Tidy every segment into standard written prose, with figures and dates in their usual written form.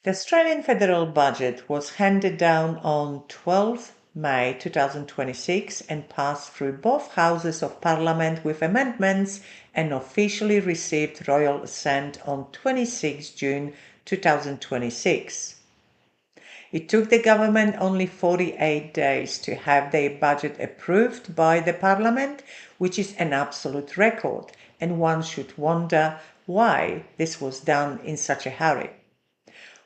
The Australian federal budget was handed down on 12 May 2026 and passed through both houses of parliament with amendments and officially received Royal Assent on 26 June 2026. It took the government only 48 days to have their budget approved by the parliament, which is an absolute record, and one should wonder why this was done in such a hurry.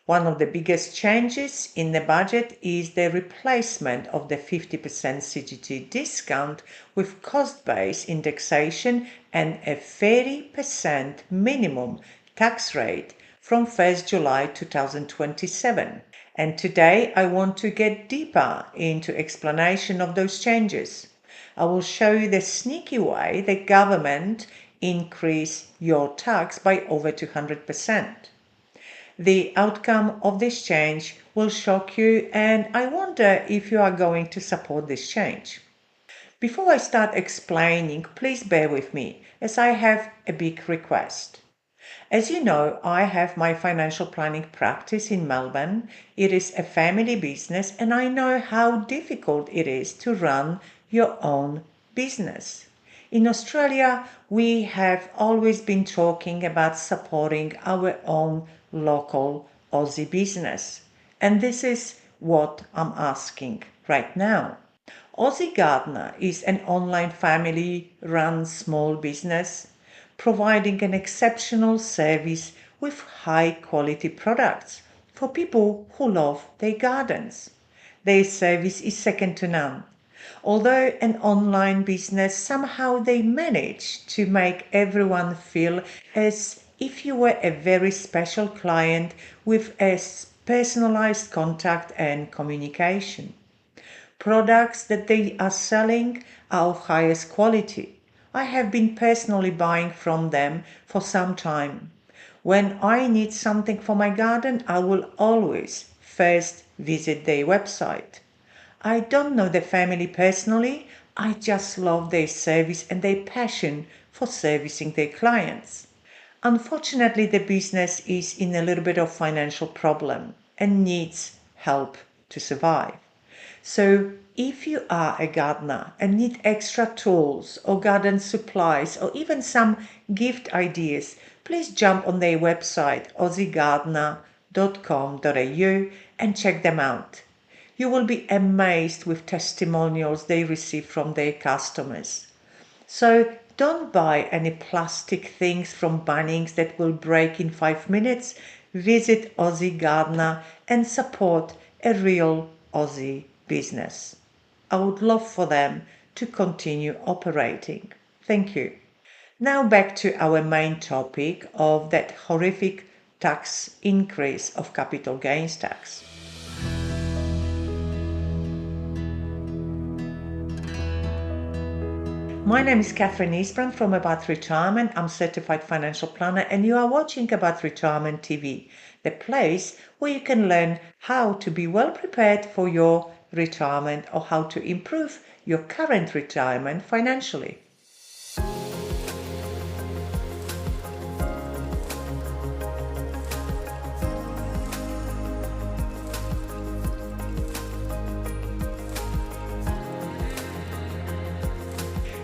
One of the biggest changes in the budget is the replacement of the 50% CGT discount with cost-based indexation and a 30% minimum tax rate from 1st July 2027. And today I want to get deeper into explanation of those changes. I will show you the sneaky way the government increase your tax by over 200%. The outcome of this change will shock you, and I wonder if you are going to support this change. Before I start explaining, please bear with me, as I have a big request. As you know, I have my financial planning practice in Melbourne. It is a family business, and I know how difficult it is to run your own business. In Australia, we have always been talking about supporting our own local Aussie business. And this is what I'm asking right now. Aussie Gardener is an online family-run small business providing an exceptional service with high-quality products for people who love their gardens. Their service is second to none. Although an online business, somehow they manage to make everyone feel as if you were a very special client with a personalized contact and communication. Products that they are selling are of highest quality. I have been personally buying from them for some time. When I need something for my garden, I will always first visit their website. I don't know the family personally, I just love their service and their passion for servicing their clients. Unfortunately, the business is in a little bit of financial problem and needs help to survive. So if you are a gardener and need extra tools or garden supplies or even some gift ideas, please jump on their website aussiegardener.com.au and check them out. You will be amazed with testimonials they receive from their customers. So don't buy any plastic things from Bunnings that will break in 5 minutes. Visit Aussie Gardener and support a real Aussie business. I would love for them to continue operating. Thank you. Now back to our main topic of that horrific tax increase of capital gains tax. My name is Katherine Isbrandt from About Retirement. I'm certified financial planner and you are watching About Retirement TV, the place where you can learn how to be well prepared for your retirement or how to improve your current retirement financially.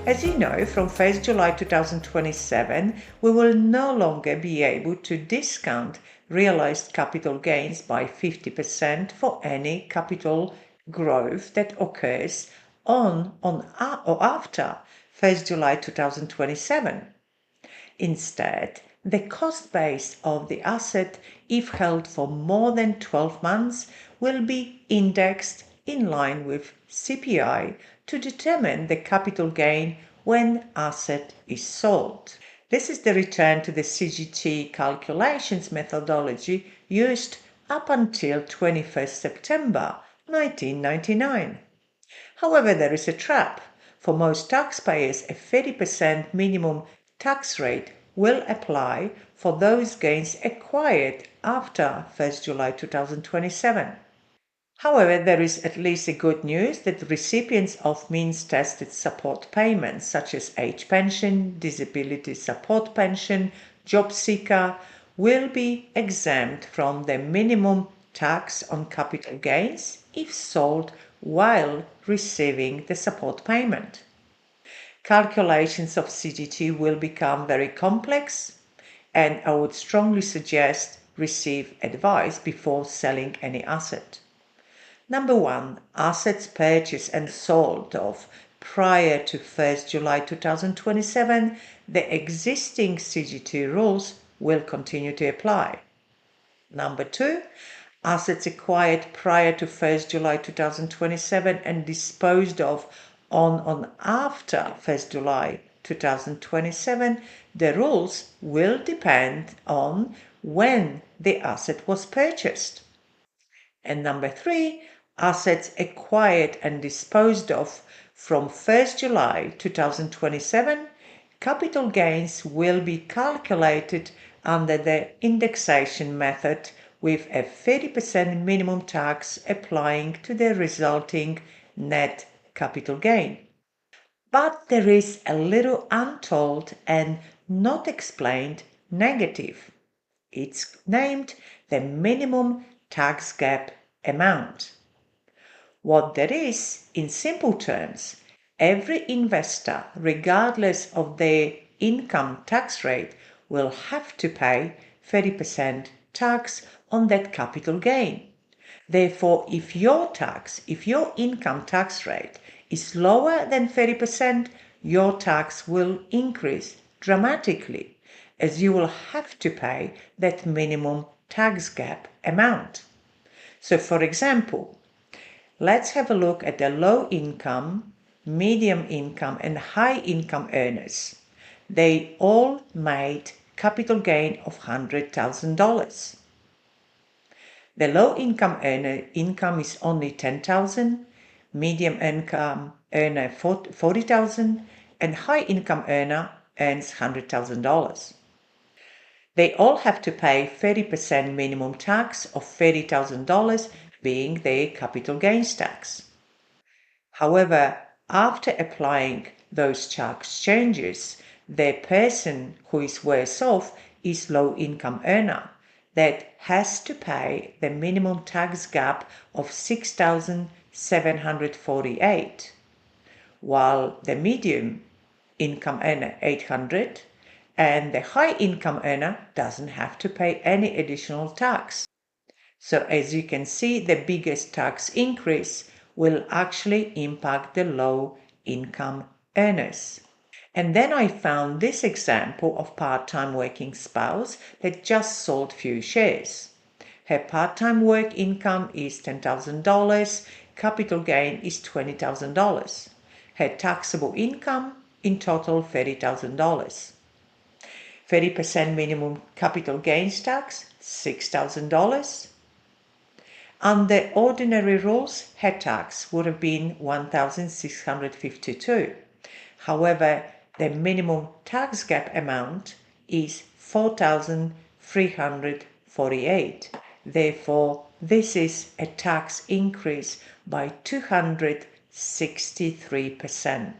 As you know, from 1st July 2027, we will no longer be able to discount realized capital gains by 50% for any capital growth that occurs on or after 1st July 2027. Instead, the cost base of the asset, if held for more than 12 months, will be indexed in line with CPI to determine the capital gain when asset is sold. This is the return to the CGT calculations methodology used up until 21st September 1999. However, there is a trap. For most taxpayers, a 30% minimum tax rate will apply for those gains acquired after 1st July 2027. However, there is at least a good news that recipients of means-tested support payments such as age pension, disability support pension, job seeker will be exempt from the minimum tax on capital gains if sold while receiving the support payment. Calculations of CGT will become very complex, and I would strongly suggest receive advice before selling any asset. Number 1, assets purchased and sold off prior to 1st July 2027, the existing CGT rules will continue to apply. Number 2, assets acquired prior to 1st July 2027 and disposed of on after 1st July 2027, the rules will depend on when the asset was purchased. And number 3, assets acquired and disposed of from 1st July 2027, capital gains will be calculated under the indexation method with a 30% minimum tax applying to the resulting net capital gain. But there is a little untold and not explained negative. It's named the minimum tax gap amount. What that is, in simple terms, every investor, regardless of their income tax rate, will have to pay 30% tax on that capital gain. Therefore, if your income tax rate is lower than 30%, your tax will increase dramatically, as you will have to pay that minimum tax gap amount. So, for example, let's have a look at the low income, medium income, and high income earners. They all made capital gain of $100,000. The low income earner income is only $10,000, medium income earner $40,000, and high income earner earns $100,000. They all have to pay 30% minimum tax of $30,000 being their capital gains tax. However, after applying those tax changes, the person who is worse off is low income earner that has to pay the minimum tax gap of $6,748, while the medium income earner $800 and the high income earner doesn't have to pay any additional tax. So as you can see, the biggest tax increase will actually impact the low income earners. And then I found this example of part-time working spouse that just sold few shares. Her part-time work income is $10,000, capital gain is $20,000. Her taxable income in total $30,000. 30% minimum capital gains tax, $6,000. Under ordinary rules, her tax would have been $1,652. However, the minimum tax gap amount is $4,348. Therefore, this is a tax increase by 263%.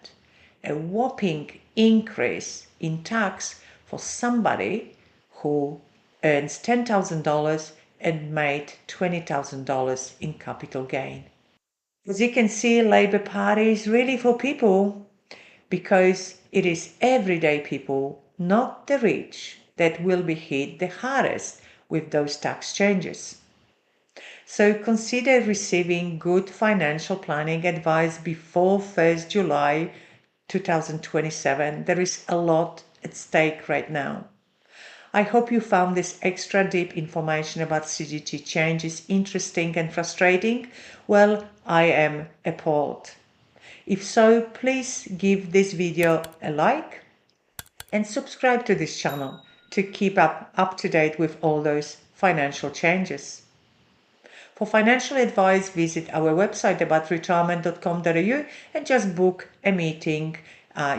A whopping increase in tax for somebody who earns $10,000 and made $20,000 in capital gain. As you can see, Labour Party is really for people, because it is everyday people, not the rich, that will be hit the hardest with those tax changes. So consider receiving good financial planning advice before 1st July 2027. There is a lot at stake right now. I hope you found this extra deep information about CGT changes interesting and frustrating. Well, I am appalled. If so, please give this video a like and subscribe to this channel to keep up to date with all those financial changes. For financial advice, visit our website aboutretirement.com.au and just book a meeting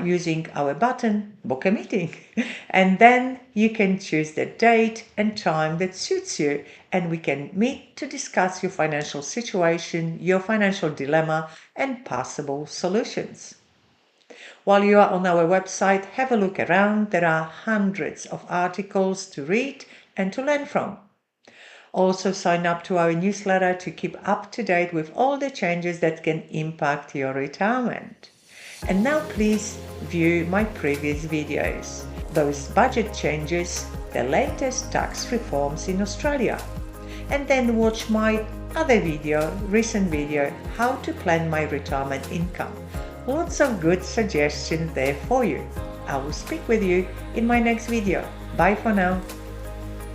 using our button, book a meeting. And then you can choose the date and time that suits you, and we can meet to discuss your financial situation, your financial dilemma, and possible solutions. While you are on our website, have a look around. There are hundreds of articles to read and to learn from. Also sign up to our newsletter to keep up to date with all the changes that can impact your retirement. And now please view my previous videos, those budget changes, the latest tax reforms in Australia. And then watch my other recent video, how to plan my retirement income. Lots of good suggestions there for you. I will speak with you in my next video. Bye for now.